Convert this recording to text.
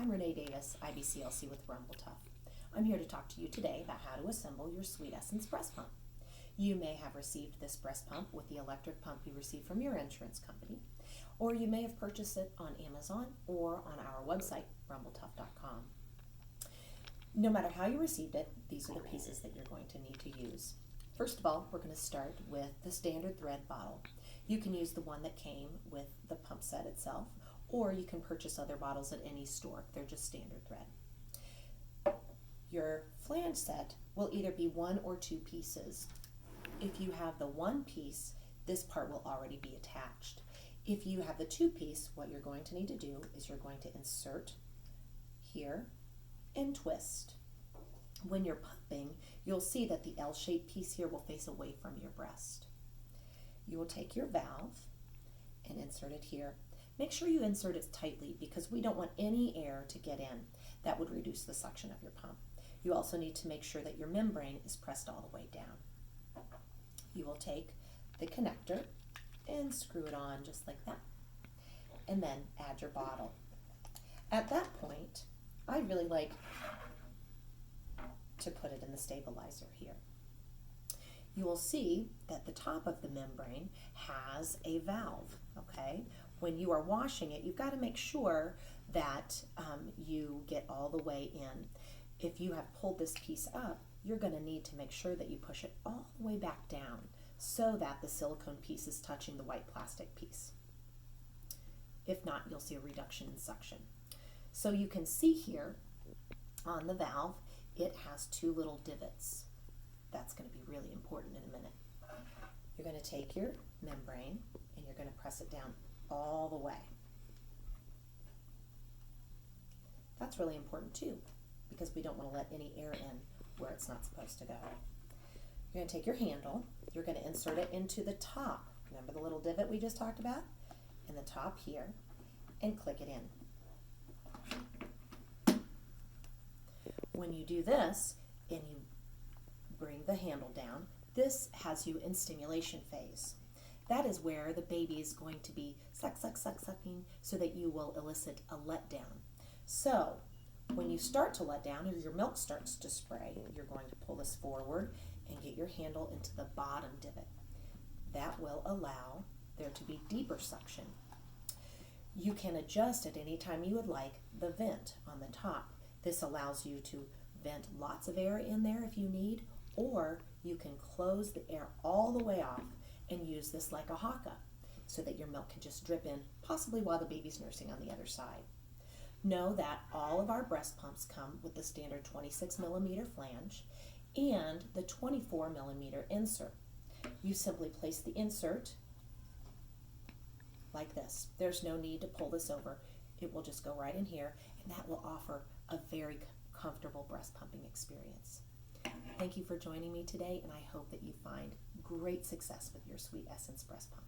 I'm Renee Davis, IBCLC with Rumble Tuff. I'm here to talk to you today about how to assemble your Sweet Essence breast pump. You may have received this breast pump with the electric pump you received from your insurance company, or you may have purchased it on Amazon or on our website, rumbletuff.com. No matter how you received it, these are the pieces that you're going to need to use. First of all, we're going to start with the standard thread bottle. You can use the one that came with the pump set itself, or you can purchase other bottles at any store. They're just standard thread. Your flange set will either be one or two pieces. If you have the one piece, this part will already be attached. If you have the two piece, what you're going to need to do is you're going to insert here and twist. When you're pumping, you'll see that the L-shaped piece here will face away from your breast. You will take your valve and insert it here. Make sure you insert it tightly because we don't want any air to get in. That would reduce the suction of your pump. You also need to make sure that your membrane is pressed all the way down. You will take the connector and screw it on just like that, and then add your bottle. At that point, I really like to put it in the stabilizer here. You will see that the top of the membrane has a valve, okay? When you are washing it, you've got to make sure that you get all the way in. If you have pulled this piece up, you're going to need to make sure that you push it all the way back down so that the silicone piece is touching the white plastic piece. If not, you'll see a reduction in suction. So you can see here on the valve, it has two little divots. That's going to be really important in a minute. You're going to take your membrane and you're going to press it down all the way. That's really important too, because we don't want to let any air in where it's not supposed to go. You're going to take your handle, you're going to insert it into the top. Remember the little divot we just talked about? In the top here, and click it in. When you do this and you bring the handle down, this has you in stimulation phase. That is where the baby is going to be sucking so that you will elicit a letdown. So when you start to let down or your milk starts to spray, you're going to pull this forward and get your handle into the bottom divot. That will allow there to be deeper suction. You can adjust at any time you would like the vent on the top. This allows you to vent lots of air in there if you need, or you can close the air all the way off and use this like a haka so that your milk can just drip in, possibly while the baby's nursing on the other side. Know that all of our breast pumps come with the standard 26 millimeter flange and the 24 millimeter insert. You simply place the insert like this. There's no need to pull this over. It will just go right in here, and that will offer a very comfortable breast pumping experience. Thank you for joining me today, and I hope that you find great success with your Sweet Essence breast pump.